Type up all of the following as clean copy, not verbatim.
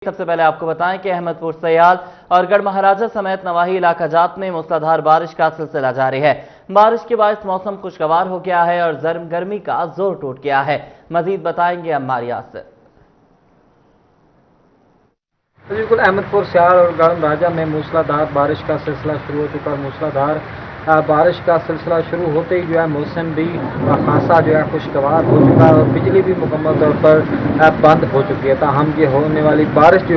سب سے پہلے آپ کو بتائیں کہ احمد پور سیال اور گڑھ مہاراجہ سمیت نواحی علاقہ جات میں موسلادھار بارش کا سلسلہ جاری ہے۔ بارش کے باعث موسم خوشگوار ہو گیا ہے اور گرمی کا زور ٹوٹ گیا ہے۔ مزید بتائیں گے عمار یاسر۔ بالکل احمد پور سیال اور گڑھ مہاراجہ میں موسلادھار بارش کا سلسلہ شروع ہو چکا ہے۔ موسلادھار بارش کا سلسلہ شروع ہوتے ہی موسم بھی خاصا خوشگوار ہو چکا ہے اور بجلی بھی مکمل طور پر بند ہو چکی ہے۔ تاہم یہ ہونے والی بارش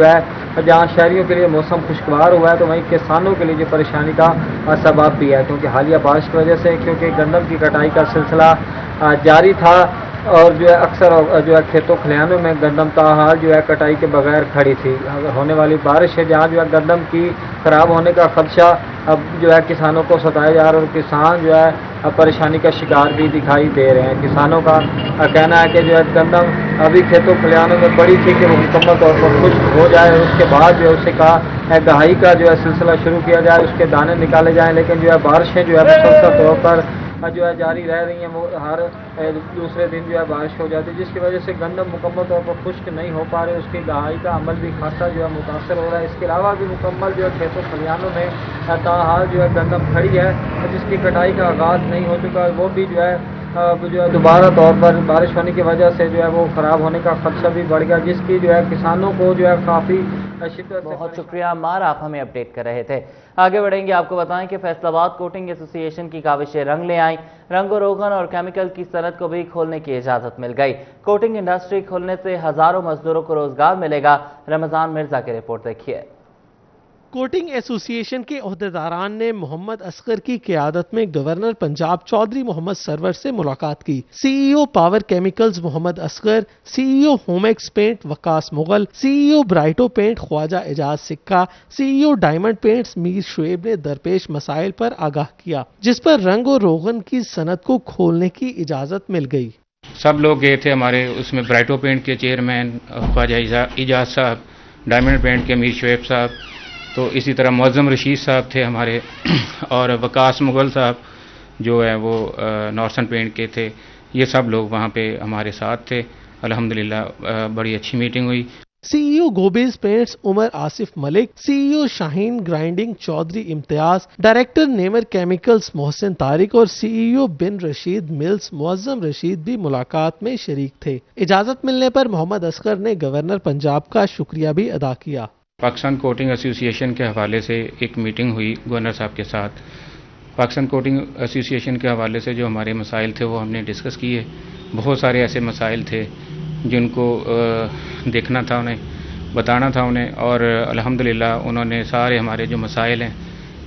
جہاں شہریوں کے لیے موسم خوشگوار ہوا ہے تو وہیں کسانوں کے لیے جو پریشانی کا سبب بھی ہے، کیونکہ حالیہ بارش کی وجہ سے گندم کی کٹائی کا سلسلہ جاری تھا اور اکثر کھیتوں کھلیانوں میں گندم تاحال کٹائی کے بغیر کھڑی تھی۔ ہونے والی بارش ہے جہاں گندم کی خراب ہونے کا خدشہ اب کسانوں کو ستایا جا رہا ہے اور کسان پریشانی کا شکار بھی دکھائی دے رہے ہیں۔ کسانوں کا کہنا ہے کہ گندم ابھی کھیتوں کھلیانوں میں پڑی تھی کہ وہ مکمل طور پر خشک ہو جائے اور اس کے بعد اسے دہائی کا سلسلہ شروع کیا جائے، اس کے دانے نکالے جائیں، لیکن بارشیں مسلسل طور پر جاری رہ رہی ہیں۔ وہ ہر دوسرے دن بارش ہو جاتی ہے، جس کی وجہ سے گندم مکمل طور پر خشک نہیں ہو پا رہے، اس کی دہائی کا عمل بھی خاصا متاثر ہو رہا ہے۔ اس کے علاوہ بھی مکمل کھیتوں کھلیانوں میں تاحال گندم کھڑی ہے جس کی کٹائی کا آغاز نہیں ہو چکا، وہ بھی دوبارہ طور پر بارش ہونے کی وجہ سے وہ خراب ہونے کا خدشہ بھی بڑھ گیا، جس کی کسانوں کو کافی شدت سے۔ بہت شکریہ عمار، آپ ہمیں اپڈیٹ کر رہے تھے۔ آگے بڑھیں گے، آپ کو بتائیں کہ فیصل آباد کوٹنگ ایسوسی ایشن کی کاوشیں رنگ لے آئیں۔ رنگ و روغن اور کیمیکل کی صنعت کو بھی کھولنے کی اجازت مل گئی۔ کوٹنگ انڈسٹری کھولنے سے ہزاروں مزدوروں کو روزگار ملے گا۔ رمضان مرزا کی رپورٹ دیکھیے۔ کوٹنگ ایسوسی ایشن کے عہدیداران نے محمد اصغر کی قیادت میں گورنر پنجاب چودھری محمد سرور سے ملاقات کی۔ سی ای O power chemicals Muhammad Asghar, سی ای او ہوم ایکس پینٹ وقاص مغل، سی ای او برائٹو پینٹ خواجہ اعجاز سکہ، سی ای او ڈائمنڈ پینٹس میر شعیب نے درپیش مسائل پر آگاہ کیا، جس پر رنگ و روغن کی صنعت کو کھولنے کی اجازت مل گئی۔ سب لوگ گئے تھے ہمارے، اس میں برائٹو پینٹ کے چیئرمین خواجہ اعجاز صاحب، ڈائمنڈ پینٹ کے میر شعیب صاحب، تو اسی طرح معظم رشید صاحب تھے ہمارے، اور وقاص مغل صاحب جو ہے وہ نارسن پینٹ کے تھے۔ یہ سب لوگ وہاں پہ ہمارے ساتھ تھے۔ الحمدللہ بڑی اچھی میٹنگ ہوئی۔ سی ای او گوبیز پینٹس عمر آصف ملک، سی ای او شاہین گرائنڈنگ چودھری امتیاز، ڈائریکٹر نیمر کیمیکلز محسن طارق اور سی ای او بن رشید ملز معظم رشید بھی ملاقات میں شریک تھے۔ اجازت ملنے پر محمد اصغر نے گورنر پنجاب کا شکریہ بھی ادا کیا۔ پاکستان کوٹنگ ایسوسی ایشن کے حوالے سے ایک میٹنگ ہوئی گورنر صاحب کے ساتھ۔ پاکستان کوٹنگ ایسوسی ایشن کے حوالے سے جو ہمارے مسائل تھے وہ ہم نے ڈسکس کیے۔ بہت سارے ایسے مسائل تھے جن کو دیکھنا تھا، انہیں بتانا تھا انہیں، اور الحمدللہ انہوں نے سارے ہمارے جو مسائل ہیں،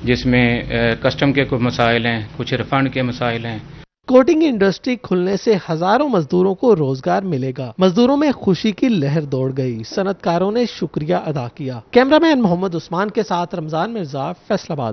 جس میں کسٹم کے کچھ مسائل ہیں، کچھ ریفنڈ کے مسائل ہیں۔ کوٹنگ انڈسٹری کھلنے سے ہزاروں مزدوروں کو روزگار ملے گا۔ مزدوروں میں خوشی کی لہر دوڑ گئی۔ صنعت کاروں نے شکریہ ادا کیا۔ کیمرہ مین محمد عثمان کے ساتھ رمضان مرزا، فیصل آباد۔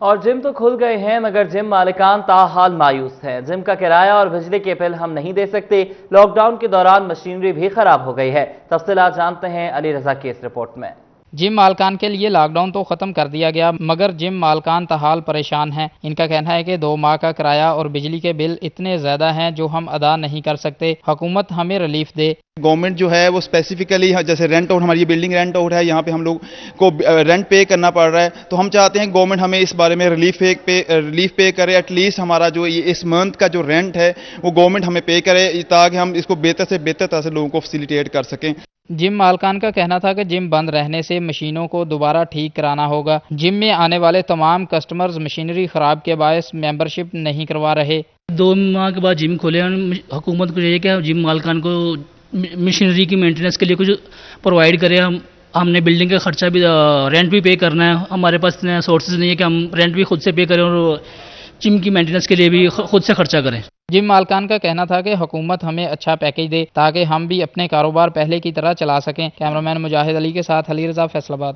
اور جم تو کھل گئے ہیں مگر جم مالکان تاحال مایوس ہیں۔ جم کا کرایہ اور بجلی کے بل ہم نہیں دے سکتے۔ لاک ڈاؤن کے دوران مشینری بھی خراب ہو گئی ہے۔ تفصیلات جانتے ہیں علی رضا کی اس رپورٹ میں۔ جم مالکان کے لیے لاک ڈاؤن تو ختم کر دیا گیا مگر جم مالکان تاحال پریشان ہیں۔ ان کا کہنا ہے کہ 2 ماہ کا کرایہ اور بجلی کے بل اتنے زیادہ ہیں جو ہم ادا نہیں کر سکتے۔ حکومت ہمیں ریلیف دے۔ گورنمنٹ جو ہے وہ اسپیسیفکلی جیسے رینٹ آؤٹ، ہماری یہ بلڈنگ رینٹ آؤٹ ہے، یہاں پہ ہم لوگ کو رینٹ پے کرنا پڑ رہا ہے، تو ہم چاہتے ہیں گورنمنٹ ہمیں اس بارے میں ریلیف پے کرے۔ ایٹ لیسٹ ہمارا جو اس منتھ کا جو رینٹ ہے وہ گورنمنٹ ہمیں پے کرے تاکہ ہم اس کو بہتر سے بہتر طرح سے لوگوں کو فیسیلیٹیٹ کر سکیں۔ جم مالکان کا کہنا تھا کہ جم بند رہنے سے مشینوں کو دوبارہ ٹھیک کرانا ہوگا۔ جم میں آنے والے تمام کسٹمرز مشینری خراب کے باعث ممبرشپ نہیں کروا رہے۔ 2 ماہ کے بعد جم کھولے، حکومت کو چاہیے کہ جم مالکان کو مشینری کی مینٹیننس کے لیے کچھ پرووائڈ کرے۔ ہم نے بلڈنگ کا خرچہ بھی، رینٹ بھی پے کرنا ہے، ہمارے پاس اتنے سورسز نہیں ہے کہ ہم رینٹ بھی خود سے پے کریں اور جم کی مینٹیننس کے لیے بھی خود سے خرچہ کریں۔ جم مالکان کا کہنا تھا کہ حکومت ہمیں اچھا پیکیج دے تاکہ ہم بھی اپنے کاروبار پہلے کی طرح چلا سکیں۔ کیمرامین مجاہد علی کے ساتھ علی رضا، فیصل آباد۔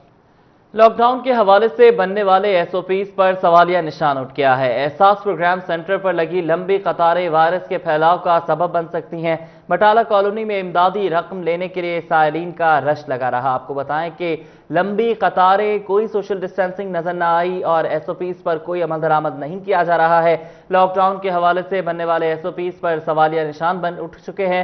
لاک ڈاؤن کے حوالے سے بننے والے ایس او پیز پر سوالیہ نشان اٹھ گیا ہے۔ احساس پروگرام سینٹر پر لگی لمبی قطاریں وائرس کے پھیلاؤ کا سبب بن سکتی ہیں۔ بٹالہ کالونی میں امدادی رقم لینے کے لیے سائلین کا رش لگا رہا۔ آپ کو بتائیں کہ لمبی قطاریں، کوئی سوشل ڈسٹینسنگ نظر نہ آئی اور ایس او پیز پر کوئی عمل درآمد نہیں کیا جا رہا ہے۔ لاک ڈاؤن کے حوالے سے بننے والے ایس او پیز پر سوالیہ نشان اٹھ چکے ہیں۔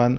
1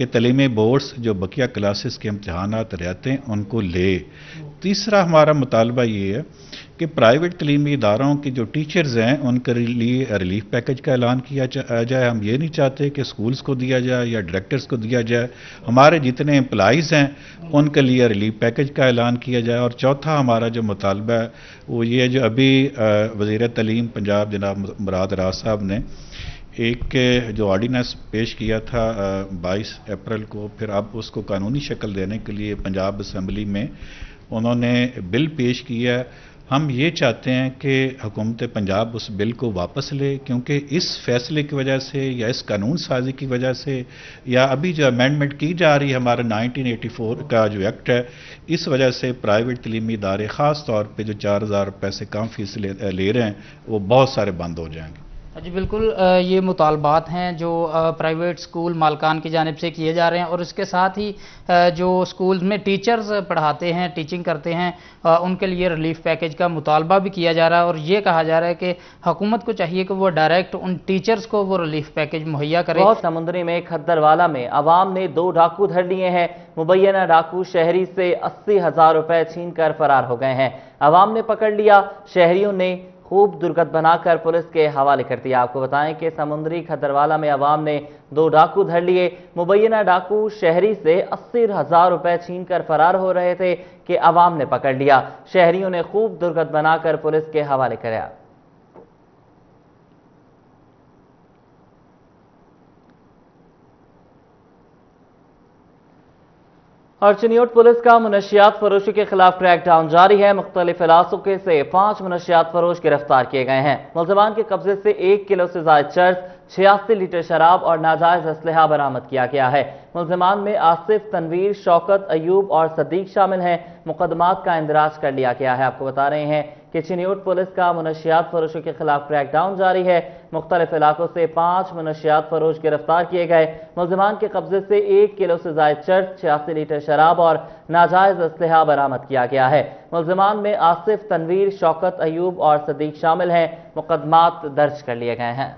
کہ تعلیمی بورڈز جو بقیہ کلاسز کے امتحانات رہتے ہیں ان کو لے۔ تیسرا ہمارا مطالبہ یہ ہے کہ پرائیویٹ تعلیمی اداروں کے جو ٹیچرز ہیں ان کے لیے ریلیف پیکج کا اعلان کیا جائے۔ ہم یہ نہیں چاہتے کہ سکولز کو دیا جائے یا ڈائریکٹرز کو دیا جائے، ہمارے جتنے امپلائیز ہیں ان کے لیے ریلیف پیکج کا اعلان کیا جائے۔ اور چوتھا ہمارا جو مطالبہ ہے وہ یہ ہے، جو ابھی وزیر تعلیم پنجاب جناب مراد راز صاحب نے ایک جو آرڈیننس پیش کیا تھا 22 اپریل کو، پھر اب اس کو قانونی شکل دینے کے لیے پنجاب اسمبلی میں انہوں نے بل پیش کیا ہے۔ ہم یہ چاہتے ہیں کہ حکومت پنجاب اس بل کو واپس لے، کیونکہ اس فیصلے کی وجہ سے یا اس قانون سازی کی وجہ سے یا ابھی جو امینڈمنٹ کی جا رہی ہے ہمارا 1984 کا جو ایکٹ ہے، اس وجہ سے پرائیویٹ تعلیمی ادارے خاص طور پہ جو 4000 روپے سے کم فیس لے رہے ہیں وہ بہت سارے بند ہو جائیں گے۔ جی بالکل، یہ مطالبات ہیں جو پرائیویٹ سکول مالکان کی جانب سے کیے جا رہے ہیں، اور اس کے ساتھ ہی جو سکولز میں ٹیچرز پڑھاتے ہیں، ٹیچنگ کرتے ہیں، ان کے لیے ریلیف پیکج کا مطالبہ بھی کیا جا رہا ہے، اور یہ کہا جا رہا ہے کہ حکومت کو چاہیے کہ وہ ڈائریکٹ ان ٹیچرز کو وہ ریلیف پیکج مہیا کرے۔ سمندری میں کھدروالا میں عوام نے 2 ڈاکو دھر لیے ہیں۔ مبینہ ڈاکو شہری سے 80,000 روپے چھین کر فرار ہو گئے ہیں۔ عوام نے پکڑ لیا، شہریوں نے خوب درگت بنا کر پولیس کے حوالے کر دیا۔ آپ کو بتائیں کہ سمندری کھدروالا میں عوام نے 2 ڈاکو دھر لیے۔ مبینہ ڈاکو شہری سے 80,000 روپے چھین کر فرار ہو رہے تھے کہ عوام نے پکڑ لیا۔ شہریوں نے خوب درگت بنا کر پولیس کے حوالے کریا۔ اور چنیوٹ پولیس کا منشیات فروشی کے خلاف کریک ڈاؤن جاری ہے۔ مختلف علاقوں سے 5 منشیات فروش گرفتار کیے گئے ہیں۔ ملزمان کے قبضے سے 1 کلو سے زائد چرس، 86 لیٹر شراب اور ناجائز اسلحہ برآمد کیا گیا ہے۔ ملزمان میں آصف، تنویر، شوکت، ایوب اور صدیق شامل ہیں۔ مقدمات کا اندراج کر لیا گیا ہے۔ آپ کو بتا رہے ہیں کہ چنیوٹ پولیس کا منشیات فروشوں کے خلاف کریک ڈاؤن جاری ہے۔ مختلف علاقوں سے 5 منشیات فروش گرفتار کیے گئے۔ ملزمان کے قبضے سے 1 کلو سے زائد چرس، 86 لیٹر شراب اور ناجائز اسلحہ برآمد کیا گیا ہے۔ ملزمان میں آصف، تنویر، شوکت، ایوب اور صدیق شامل ہیں۔ مقدمات درج کر لیے گئے ہیں۔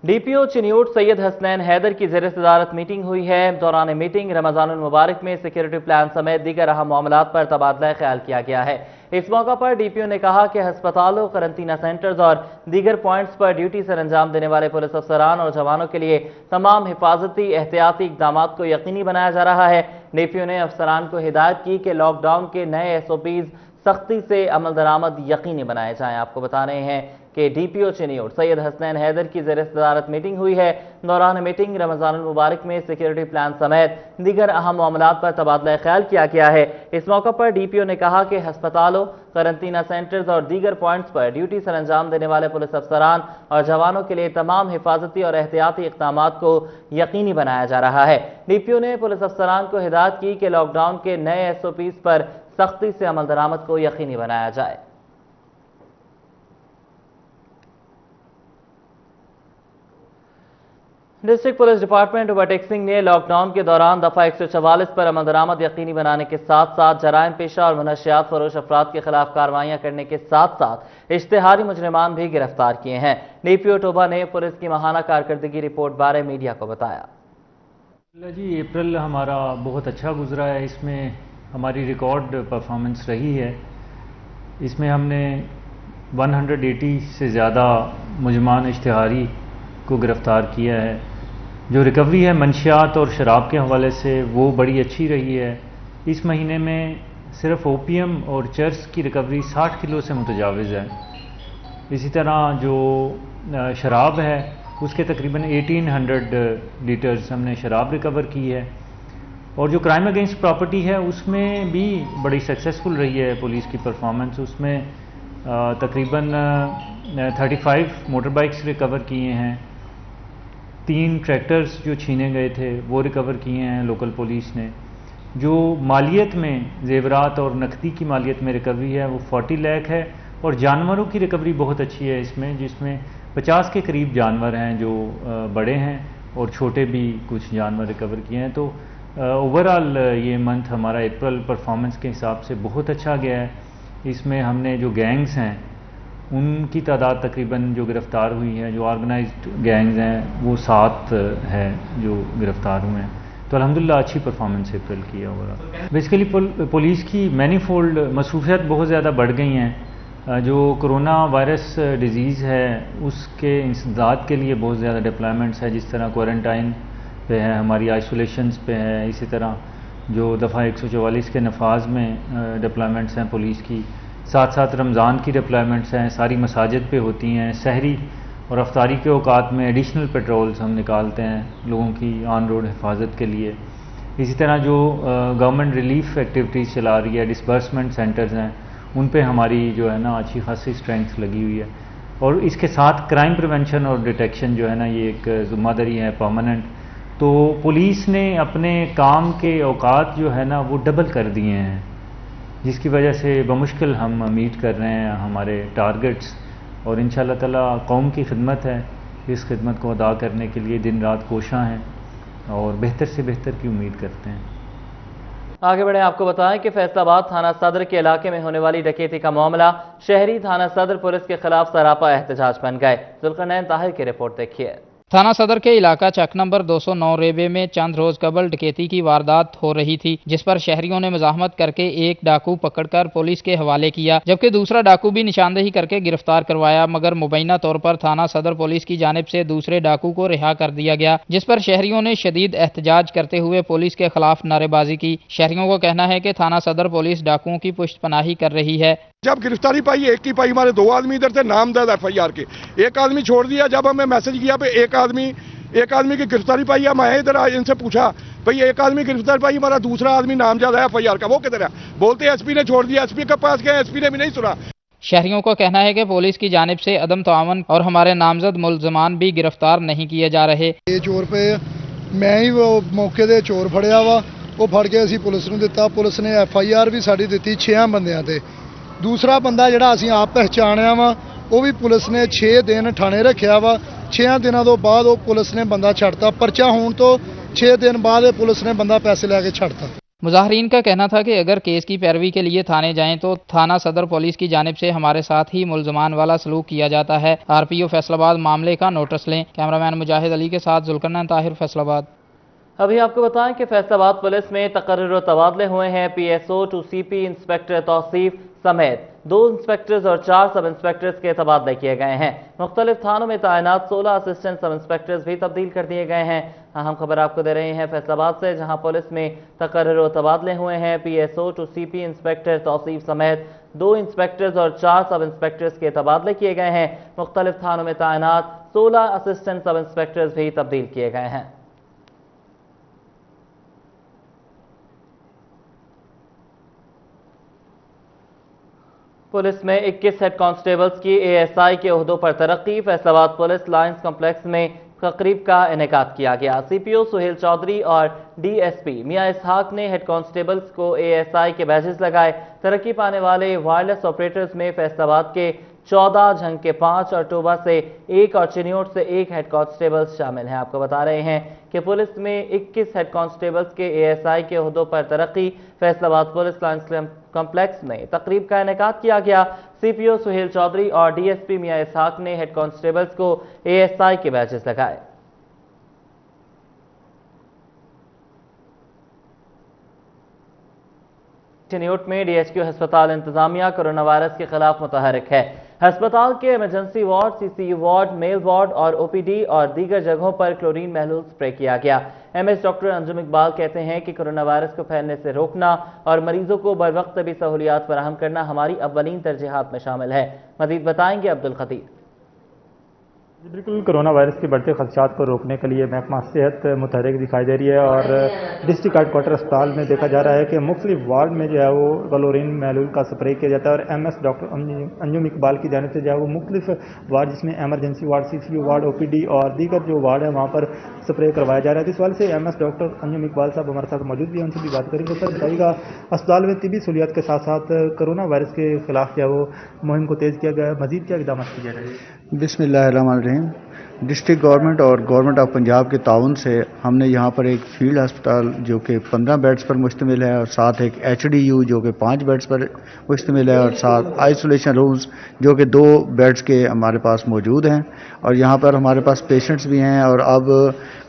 ڈی پی او چنیوٹ سید حسنین حیدر کی زیر صدارت میٹنگ ہوئی ہے۔ دوران میٹنگ رمضان المبارک میں سیکیورٹی پلان سمیت دیگر اہم معاملات پر تبادلہ خیال کیا گیا ہے۔ اس موقع پر ڈی پی او نے کہا کہ ہسپتالوں، قرنطینہ سینٹرز اور دیگر پوائنٹس پر ڈیوٹی سر انجام دینے والے پولیس افسران اور جوانوں کے لیے تمام حفاظتی احتیاطی اقدامات کو یقینی بنایا جا رہا ہے۔ ڈی پی او نے افسران کو ہدایت کی کہ لاک ڈاؤن کے نئے SOPs سختی سے عمل درآمد یقینی بنائے جائیں۔ آپ کو بتا رہے ہیں کہ ڈی پی او چنیوٹ سید حسنین حیدر کی زیر صدارت میٹنگ ہوئی ہے۔ دوران میٹنگ رمضان المبارک میں سیکیورٹی پلان سمیت دیگر اہم معاملات پر تبادلہ خیال کیا گیا ہے۔ اس موقع پر ڈی پی او نے کہا کہ ہسپتالوں، قرنطینہ سینٹرز اور دیگر پوائنٹس پر ڈیوٹی سر انجام دینے والے پولیس افسران اور جوانوں کے لیے تمام حفاظتی اور احتیاطی اقدامات کو یقینی بنایا جا رہا ہے۔ ڈی پی او نے پولیس افسران کو ہدایت کی کہ لاک ڈاؤن کے نئے SOPs پر سختی سے عمل درآمد کو یقینی بنایا جائے۔ District police department over taxing نے لاک ڈاؤن کے دوران دفعہ 144 پر عمل درآمد یقینی بنانے کے ساتھ ساتھ جرائم پیشہ اور منشیات فروش افراد کے خلاف کارروائیاں کرنے کے ساتھ ساتھ اشتہاری مجرمان بھی گرفتار کیے ہیں۔ ڈی پی او ٹوبہ نے پولیس کی ماہانہ کارکردگی رپورٹ بارے میڈیا کو بتایا۔ جی اپریل ہمارا بہت اچھا گزرا ہے، اس میں ہماری ریکارڈ پرفارمنس رہی ہے۔ اس میں ہم نے 180 سے زیادہ مجرمان اشتہاری کو گرفتار کیا ہے۔ جو ریکوری ہے منشیات اور شراب کے حوالے سے وہ بڑی اچھی رہی ہے۔ اس مہینے میں صرف اوپیم اور چرس کی ریکوری 60 کلو سے متجاوز ہے۔ اسی طرح جو شراب ہے اس کے تقریباً 1800 لیٹرز ہم نے شراب ریکور کی ہے۔ اور جو کرائم اگینسٹ پراپرٹی ہے اس میں بھی بڑی سکسیسفل رہی ہے پولیس کی پرفارمنس۔ اس میں تقریباً 35 موٹر بائکس ریکور کیے ہیں، 3 ٹریکٹرز جو چھینے گئے تھے وہ ریکور کیے ہیں لوکل پولیس نے۔ جو مالیت میں زیورات اور نقدی کی مالیت میں ریکوری ہے وہ 40 لاکھ ہے، اور جانوروں کی ریکوری بہت اچھی ہے اس میں، جس میں 50 کے قریب جانور ہیں جو بڑے ہیں اور چھوٹے بھی کچھ جانور ریکور کیے ہیں۔ تو اوورآل یہ منتھ ہمارا اپریل پرفارمنس کے حساب سے بہت اچھا گیا ہے۔ اس میں ہم نے جو گینگز ہیں ان کی تعداد تقریباً جو گرفتار ہوئی ہے، جو آرگنائزڈ گینگز ہیں وہ 7 ہے جو گرفتار ہوئے ہیں. تو الحمدللہ اچھی پرفارمنس اپریل کی ہے. اوورآل بیسیکلی پولیس کی مینی فولڈ مصروفیات بہت زیادہ بڑھ گئی ہیں. جو کرونا وائرس ڈیزیز ہے اس کے انسداد کے لیے بہت زیادہ ڈپلائمنٹس ہے، جس طرح کوارنٹائن پہ ہے، ہماری آئسولیشنز پہ ہے، اسی طرح جو دفعہ 144 کے نفاذ میں ڈپلائمنٹس ہیں پولیس کی، ساتھ ساتھ رمضان کی ڈپلائمنٹس ہیں، ساری مساجد پہ ہوتی ہیں. سحری اور افطاری کے اوقات میں ایڈیشنل پیٹرولز ہم نکالتے ہیں لوگوں کی آن روڈ حفاظت کے لیے. اسی طرح جو گورنمنٹ ریلیف ایکٹیویٹیز چلا رہی ہے، ڈسبرسمنٹ سینٹرز ہیں، ان پہ ہماری جو ہے نا اچھی خاصی اسٹرینتھ لگی ہوئی ہے. اور اس کے ساتھ کرائم پریونشن اور ڈیٹیکشن جو ہے نا یہ ایک ذمہ داری ہے پرماننٹ. تو پولیس نے اپنے کام کے اوقات جو ہے نا وہ ڈبل کر دیے ہیں، جس کی وجہ سے بمشکل ہم میٹ کر رہے ہیں ہمارے ٹارگٹس. اور انشاءاللہ تعالی قوم کی خدمت ہے، اس خدمت کو ادا کرنے کے لیے دن رات کوشاں ہیں اور بہتر سے بہتر کی امید کرتے ہیں. آگے بڑھیں، آپ کو بتائیں کہ فیصل آباد تھانہ صدر کے علاقے میں ہونے والی ڈکیتی کا معاملہ شہری تھانہ صدر پولیس کے خلاف سراپا احتجاج بن گئے. ذوالقرنین طاہر کی رپورٹ دیکھیے. تھانہ صدر کے علاقہ چک نمبر 209 ریبے میں چند روز قبل ڈکیتی کی واردات ہو رہی تھی، جس پر شہریوں نے مزاحمت کر کے ایک ڈاکو پکڑ کر پولیس کے حوالے کیا، جبکہ دوسرا ڈاکو بھی نشاندہی کر کے گرفتار کروایا. مگر مبینہ طور پر تھانہ صدر پولیس کی جانب سے دوسرے ڈاکو کو رہا کر دیا گیا، جس پر شہریوں نے شدید احتجاج کرتے ہوئے پولیس کے خلاف نعرے بازی کی. شہریوں کا کہنا ہے کہ تھانہ صدر پولیس ڈاکوؤں کی پشت پناہی کر رہی ہے. جب گرفتاری پائی ایک کی پائی، ہمارے 2 آدمی ادھر تھے نامزد FIR کے، ایک آدمی چھوڑ دیا. جب ہمیں میسج کیا پہ ایک آدمی کی گرفتاری پائی ہے، میں ادھر ان سے پوچھا بھئی ایک آدمی گرفتاری پائی، ہمارا دوسرا آدمی نامزد ہے FIR کا، وہ کدھر ہے؟ بولتے SP نے چھوڑ دیا. SP کے پاس گئے، SP نے بھی نہیں سنا. شہریوں کا کہنا ہے کہ پولیس کی جانب سے عدم تعاون اور ہمارے نامزد ملزمان بھی گرفتار نہیں کیے جا رہے. یہ چور پہ میں ہی وہ موقع دے چور پھڑیا وا، وہ پھڑ کے اسی پولیس نوں دتا. پولیس نے FIR بھی ساڈی دتی 6 بندیاں تے. دوسرا بندہ جڑا اسی آپ پہچانیا وا، وہ بھی پولیس نے 6 دن تھانے رکھیا وا. 6 دنوں تو بعد وہ پولیس نے بندہ چھڑتا. پرچہ ہون تو 6 دن بعد پولیس نے بندہ پیسے لے کے چھڑتا. مظاہرین کا کہنا تھا کہ اگر کیس کی پیروی کے لیے تھانے جائیں تو تھانہ صدر پولیس کی جانب سے ہمارے ساتھ ہی ملزمان والا سلوک کیا جاتا ہے. RPO فیصل آباد معاملے کا نوٹس لیں. کیمرامین مجاہد علی کے ساتھ ذوالقرنین طاہر، فیصل آباد. ابھی آپ کو بتائیں کہ فیصل آباد پولیس میں تقرر و تبادلے ہوئے ہیں. PSO ٹو CP انسپیکٹر توصیف سمیت 2 انسپیکٹرز اور 4 سب انسپیکٹرز کے تبادلے کیے گئے ہیں. مختلف تھانوں میں تعینات 16 اسسٹنٹ سب انسپیکٹرز بھی تبدیل کر دیے گئے ہیں. اہم خبر آپ کو دے رہے ہیں فیصل آباد سے، جہاں پولیس میں تقرر و تبادلے ہوئے ہیں. PSO ٹو CP انسپیکٹر توصیف سمیت 2 انسپیکٹرز اور 4 سب انسپیکٹرز کے تبادلے کیے گئے ہیں. مختلف تھانوں میں تعینات 16 اسسٹنٹ سب انسپیکٹرز بھی تبدیل کیے گئے ہیں. پولیس میں 21 ہیڈ کانسٹیبلز کی ASI کے عہدوں پر ترقی. فیصل آباد پولیس لائنز کمپلیکس میں تقریب کا انعقاد کیا گیا. CPO سہیل چودھری اور DSP میاں اسحاق نے ہیڈ کانسٹیبلز کو ASI کے بیجز لگائے. ترقی پانے والے وائرلیس آپریٹرز میں فیصل آباد کے 14، جھنگ کے 5 اور ٹوبہ سے 1 اور چنیوٹ سے 1 ہیڈ کانسٹیبلز شامل ہیں. آپ کو بتا رہے ہیں کہ پولیس میں 21 ہیڈ کانسٹیبلز کے ASI کے عہدوں پر ترقی. فیصل آباد پولیس لائنز کمپلیکس میں تقریب کا انعقاد کیا گیا. CPO سہیل چودھری اور DSP میاں اسحاق نے ہیڈ کانسٹیبلز کو ASI کے بیجز لگائے. چنیوٹ میں DHQ ہسپتال انتظامیہ کورونا وائرس کے خلاف متحرک ہے. ہسپتال کے ایمرجنسی وارڈ، CCU وارڈ، میل وارڈ اور OPD اور دیگر جگہوں پر کلورین محلول سپرے کیا گیا. MS ڈاکٹر انجم اقبال کہتے ہیں کہ کورونا وائرس کو پھیلنے سے روکنا اور مریضوں کو بروقت طبی سہولیات فراہم کرنا ہماری اولین ترجیحات میں شامل ہے. مزید بتائیں گے عبدالخطیر. بالکل، کرونا وائرس کے بڑھتے خدشات کو روکنے کے لیے محکمہ صحت متحرک دکھائی دے رہی ہے اور ڈسٹرکٹ ہیڈ کوارٹر اسپتال میں دیکھا جا رہا ہے کہ مختلف وارڈ میں جو ہے وہ کلورین محلول کا سپرے کیا جاتا ہے. اور MS ڈاکٹر انجم اقبال کی جانب سے جو ہے وہ مختلف وارڈ، جس میں emergency ward, CCU ward, OPD اور دیگر جو وارڈ ہے وہاں پر سپرے کروایا جا رہا ہے. اس حوالے سے MS ڈاکٹر انجم اقبال صاحب ہمارے ساتھ موجود بھی ہیں، ان سے بھی بات کریں گے. سر بتائیے گا، اسپتال میں طبی سہولیات کے ساتھ ساتھ کرونا وائرس کے خلاف جو ہے وہ مہم کو تیز کیا گیا ہے، مزید کیا اقدامات کیے جا رہے ہیں؟ بسم اللہ الرحمن الرحیم. ڈسٹرکٹ گورنمنٹ اور گورنمنٹ آف پنجاب کے تعاون سے ہم نے یہاں پر ایک فیلڈ ہسپتال جو کہ 15 بیڈز پر مشتمل ہے اور ساتھ ایک HDU جو کہ 5 بیڈز پر مشتمل ہے اور ساتھ آئسولیشن رومز جو کہ 2 بیڈز کے ہمارے پاس موجود ہیں، اور یہاں پر ہمارے پاس پیشنٹس بھی ہیں، اور اب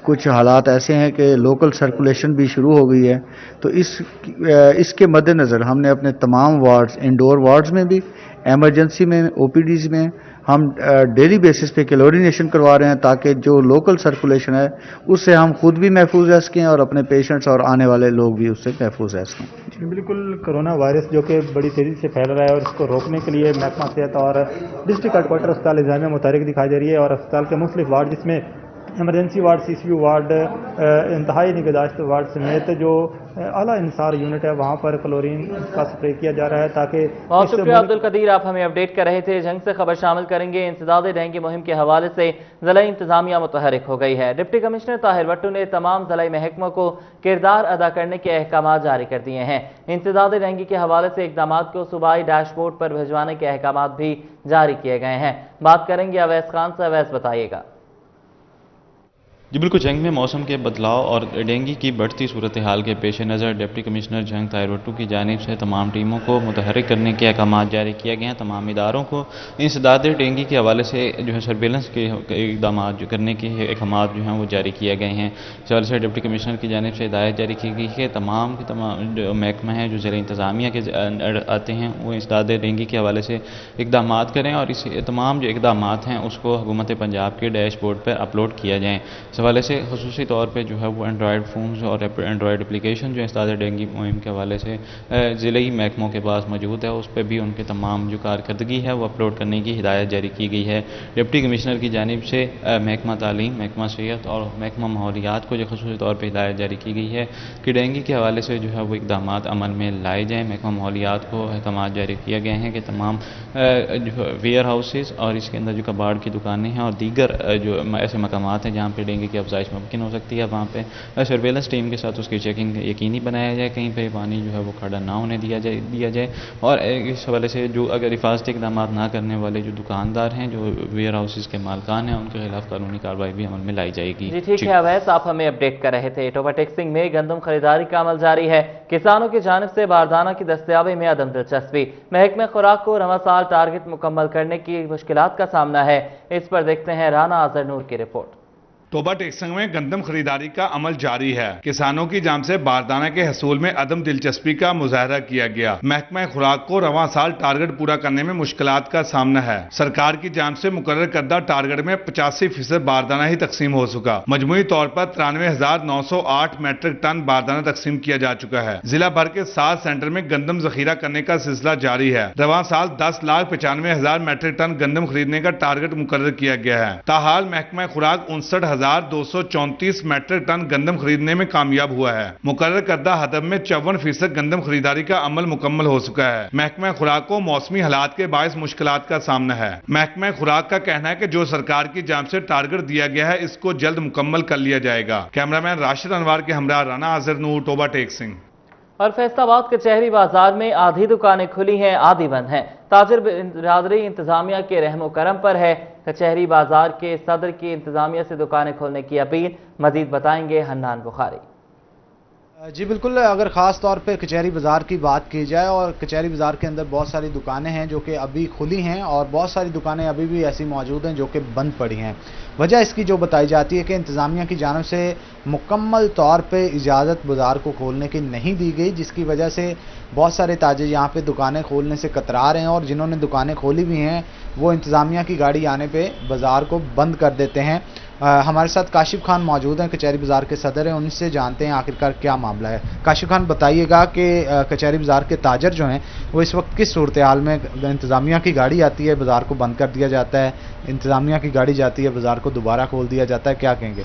کچھ حالات ایسے ہیں کہ لوکل سرکولیشن بھی شروع ہو گئی ہے، تو اس کے مد نظر ہم نے اپنے تمام وارڈز، انڈور وارڈز میں بھی، ایمرجنسی میں، OPDs میں ہم ڈیلی بیسس پہ کلورینیشن کروا رہے ہیں تاکہ جو لوکل سرکولیشن ہے اس سے ہم خود بھی محفوظ رہ سکیں اور اپنے پیشنٹس اور آنے والے لوگ بھی اس سے محفوظ رہ سکیں۔ بالکل کرونا وائرس جو کہ بڑی تیزی سے پھیل رہا ہے اور اس کو روکنے کے لیے محکمہ صحت اور ڈسٹرکٹ ہیڈ کوارٹر اسپتال انتظامیہ متحرک دکھائی دے رہی ہے، اور اسپتال کے مختلف وارڈ جس میں ایمرجنسی وارڈ، CCU وارڈ، انتہائی نگہداشت وارڈ سمیت جو اعلیٰ انحصار یونٹ ہے وہاں پر کلورین کا سپرے کیا جا رہا ہے تاکہ بہت شکریہ عبد القدیر، آپ ہمیں اپڈیٹ کر رہے تھے۔ جنگ سے خبر شامل کریں گے۔ انسداد ڈینگی مہم کے حوالے سے ضلعی انتظامیہ متحرک ہو گئی ہے۔ ڈپٹی کمشنر طاہر وٹو نے تمام ضلعی محکموں کو کردار ادا کرنے کے احکامات جاری کر دیے ہیں۔ انسداد ڈینگی کے حوالے سے اقدامات کو صوبائی ڈیش بورڈ پر بھجوانے کے احکامات بھی جاری کیے گئے ہیں۔ بات کریں گے اویس خان سے۔ اویس بتائیے گا۔ جی بالکل، جنگ میں موسم کے بدلاؤ اور ڈینگی کی بڑھتی صورتحال کے پیش نظر ڈپٹی کمشنر جنگ طاہر وٹو کی جانب سے تمام ٹیموں کو متحرک کرنے کے احکامات جاری کیا گئے ہیں۔ تمام اداروں کو انسداد ڈینگی کے حوالے سے جو ہے سرویلنس کے اقدامات جو کرنے کے احکامات جو ہیں وہ جاری کیے گئے ہیں۔ اس حوالے سے ڈپٹی کمشنر کی جانب سے ہدایت جاری کی گئی ہے کہ تمام جو محکمہ ہیں جو ضلع انتظامیہ کے آتے ہیں وہ انسداد ڈینگی کے حوالے سے اقدامات کریں، اور اس تمام جو اقدامات ہیں اس کو حکومت پنجاب کے ڈیش بورڈ پر اپلوڈ کیا جائیں۔ اس حوالے سے خصوصی طور پہ جو ہے وہ اینڈرائڈ فونز اور اینڈرائڈ اپلیکیشن جو انسداد ڈینگی مہم کے حوالے سے ضلعی محکموں کے پاس موجود ہے، اس پہ بھی ان کے تمام جو کارکردگی ہے وہ اپلوڈ کرنے کی ہدایت جاری کی گئی ہے۔ ڈپٹی کمشنر کی جانب سے محکمہ تعلیم، محکمہ صحت اور محکمہ ماحولیات کو جو خصوصی طور پہ ہدایت جاری کی گئی ہے کہ ڈینگی کے حوالے سے جو ہے وہ اقدامات عمل میں لائے جائیں۔ محکمہ ماحولیات کو احکامات جاری کیے گئے ہیں کہ تمام ویئر ہاؤسز اور اس کے اندر جو کباڑ کی دکانیں ہیں اور دیگر جو ایسے مقامات ہیں جہاں پہ ڈینگی کی افزائش ممکن ہو سکتی ہے، وہاں پہ سرویلنس ٹیم کے ساتھ اس کی چیکنگ یقینی بنایا جائے، کہیں پہ پانی جو ہے وہ کھڑا نہ ہونے دیا جائے، اور اس حوالے سے جو اگر حفاظتی اقدامات نہ کرنے والے جو دکاندار ہیں، جو ویئر ہاؤسز کے مالکان ہیں، ان کے خلاف قانونی کارروائی بھی عمل میں لائی جائے گی۔ جی ٹھیک ہے اویس، آپ ہمیں اپڈیٹ کر رہے تھے۔ ٹوبا ٹیکسنگ میں گندم خریداری کا عمل جاری ہے۔ کسانوں کی جانب سے باردانہ کی دستیابی میں عدم دلچسپی، محکمہ خوراک کو رواں سال ٹارگٹ مکمل کرنے کی مشکلات کا سامنا ہے۔ اس پر دیکھتے ہیں رانا آذر نور کی رپورٹ۔ ٹوبا ٹیکسنگ میں گندم خریداری کا عمل جاری ہے۔ کسانوں کی جانب سے باردانہ کے حصول میں عدم دلچسپی کا مظاہرہ کیا گیا۔ محکمہ خوراک کو رواں سال ٹارگٹ پورا کرنے میں مشکلات کا سامنا ہے۔ سرکار کی جانب سے مقرر کردہ ٹارگٹ میں 85% باردانہ ہی تقسیم ہو چکا۔ مجموعی طور پر 93,908 میٹرک ٹن باردانہ تقسیم کیا جا چکا ہے۔ ضلع بھر کے 7 سینٹر میں گندم ذخیرہ کرنے کا سلسلہ جاری ہے۔ رواں سال 10,95,000 میٹرک ٹن گندم خریدنے کا ٹارگٹ مقرر کیا گیا ہے۔ تاحال محکمہ خوراک 59,234 میٹرک ٹن گندم خریدنے میں کامیاب ہوا ہے۔ مقرر کردہ ہدف میں 54% گندم خریداری کا عمل مکمل ہو چکا ہے۔ محکمہ خوراک کو موسمی حالات کے باعث مشکلات کا سامنا ہے۔ محکمہ خوراک کا کہنا ہے کہ جو سرکار کی جانب سے ٹارگٹ دیا گیا ہے اس کو جلد مکمل کر لیا جائے گا۔ کیمرامین راشد انوار کے ہمراہ رانا آذر نور، ٹوبا ٹیکسنگ۔ اور فیصل آباد کچہری بازار میں آدھی دکانیں کھلی ہیں، آدھی بند ہیں۔ تاجر برادری انتظامیہ کے رحم و کرم پر ہے۔ کچہری بازار کے صدر کی انتظامیہ سے دکانیں کھولنے کی اپیل، مزید بتائیں گے حنان بخاری۔ جی بالکل، اگر خاص طور پہ کچہری بازار کی بات کی جائے، اور کچہری بازار کے اندر بہت ساری دکانیں ہیں جو کہ ابھی کھلی ہیں، اور بہت ساری دکانیں ابھی بھی ایسی موجود ہیں جو کہ بند پڑی ہیں۔ وجہ اس کی جو بتائی جاتی ہے کہ انتظامیہ کی جانب سے مکمل طور پہ اجازت بازار کو کھولنے کی نہیں دی گئی، جس کی وجہ سے بہت سارے تاجر یہاں پہ دکانیں کھولنے سے کترا رہے ہیں، اور جنہوں نے دکانیں کھولی بھی ہیں وہ انتظامیہ کی گاڑی آنے پہ بازار کو بند کر دیتے ہیں۔ ہمارے ساتھ کاشف خان موجود ہیں، کچہری بازار کے صدر ہیں، ان سے جانتے ہیں آخرکار کیا معاملہ ہے۔ کاشف خان بتائیے گا کہ کچہری بازار کے تاجر جو ہیں وہ اس وقت کس صورتحال میں، انتظامیہ کی گاڑی آتی ہے بازار کو بند کر دیا جاتا ہے، انتظامیہ کی گاڑی جاتی ہے بازار کو دوبارہ کھول دیا جاتا ہے، کیا کہیں گے؟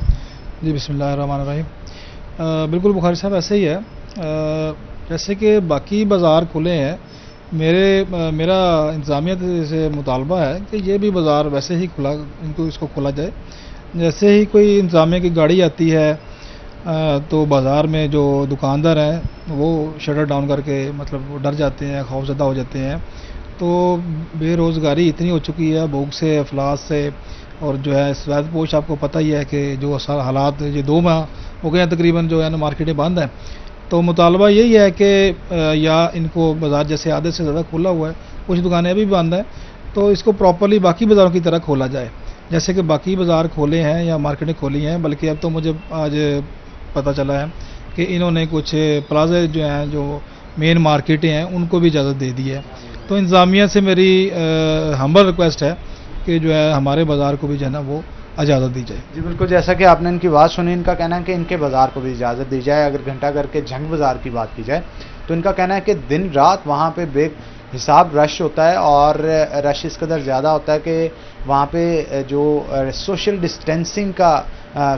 جی بسم اللہ الرحمن الرحیم۔ بالکل بخاری صاحب ایسے ہی ہے، جیسے کہ باقی بازار کھلے ہیں، میرا انتظامیہ سے مطالبہ ہے کہ یہ بھی بازار ویسے ہی کھلا، اس کو کھولا جائے۔ جیسے ہی کوئی انتظامیہ کی گاڑی آتی ہے تو بازار میں جو دکاندار ہیں وہ شٹر ڈاؤن کر کے مطلب وہ ڈر جاتے ہیں، خوفزدہ ہو جاتے ہیں۔ تو بے روزگاری اتنی ہو چکی ہے، بھوک سے، افلاس سے، اور جو ہے سفید پوش آپ کو پتہ ہی ہے کہ جو حالات یہ 2 ماہ ہو گئے ہیں تقریباً جو ہے نا مارکیٹیں بند ہیں. تو مطالبہ یہی ہے کہ یا ان کو بازار جیسے آدھے سے زیادہ کھلا ہوا ہے, کچھ دکانیں ابھی بند ہیں, تو اس کو پراپرلی باقی بازاروں کی طرح کھولا جائے جیسے کہ باقی بازار کھولے ہیں یا مارکیٹیں کھولی ہیں. بلکہ اب تو مجھے آج پتہ چلا ہے کہ انہوں نے کچھ پلازے جو ہیں جو مین مارکیٹیں ہیں ان کو بھی اجازت دے دی ہے. تو انتظامیہ سے میری ہمبل ریکویسٹ ہے کہ جو ہے ہمارے بازار کو بھی جو ہے نا وہ اجازت دی جائے. جی بالکل, جیسا کہ آپ نے ان کی بات سنی, ان کا کہنا ہے کہ ان کے بازار کو بھی اجازت دی جائے. اگر گھنٹہ گھر کے جھنگ بازار کی بات کی جائے تو ان کا کہنا ہے کہ دن رات وہاں پہ بے حساب رش ہوتا ہے, اور رش اس قدر زیادہ ہوتا ہے کہ وہاں پہ جو سوشل ڈسٹینسنگ کا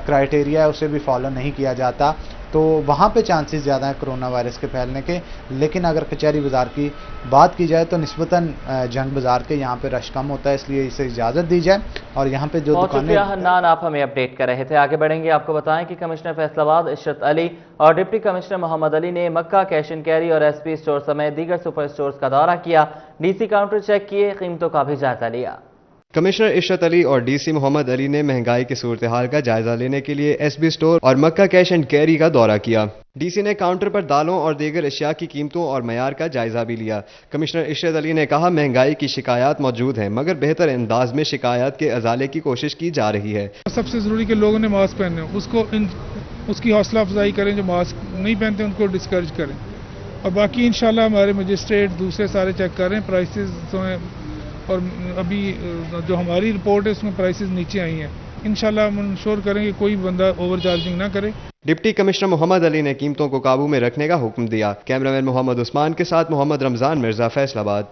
کرائٹیریا ہے اسے بھی فالو نہیں کیا جاتا. تو وہاں پہ چانسز زیادہ ہیں کرونا وائرس کے پھیلنے کے. لیکن اگر کچہری بازار کی بات کی جائے تو نسبتاً جنگ بازار کے یہاں پہ رش کم ہوتا ہے, اس لیے اسے اجازت دی جائے. اور یہاں پہ جو دکانیں حنان آپ ہمیں اپڈیٹ کر رہے تھے. آگے بڑھیں گے, آپ کو بتائیں کہ کمشنر فیصل آباد عشرت علی اور ڈپٹی کمشنر محمد علی نے مکہ کیش اینڈ کیری اور ایس پی اسٹور سمیت دیگر سپر سٹورز کا دورہ کیا. ڈی سی کاؤنٹر چیک کیے, قیمتوں کا بھی جائزہ لیا. کمشنر عشرت علی اور ڈی سی محمد علی نے مہنگائی کی صورتحال کا جائزہ لینے کے لیے ایس بی اسٹور اور مکہ کیش اینڈ کیری کا دورہ کیا. ڈی سی نے کاؤنٹر پر دالوں اور دیگر اشیاء کی قیمتوں اور معیار کا جائزہ بھی لیا. کمشنر عشرت علی نے کہا مہنگائی کی شکایات موجود ہیں مگر بہتر انداز میں شکایات کے ازالے کی کوشش کی جا رہی ہے. سب سے ضروری کہ لوگوں نے ماسک پہنے, اس کی حوصلہ افزائی کریں, جو ماسک نہیں پہنتے ان کو ڈسکریج کریں. اور باقی انشاءاللہ ہمارے مجسٹریٹ دوسرے سارے چیک کر رہے ہیں پرائسز اور ابھی جو ہماری رپورٹ ہے اس میں پرائسز نیچے آئی ہیں. انشاءاللہ ہم انشور کریں کہ کوئی بندہ اوور چارجنگ نہ کرے. ڈپٹی کمشنر محمد علی نے قیمتوں کو قابو میں رکھنے کا حکم دیا. کیمرہ مین محمد عثمان کے ساتھ محمد رمضان مرزا, فیصل آباد.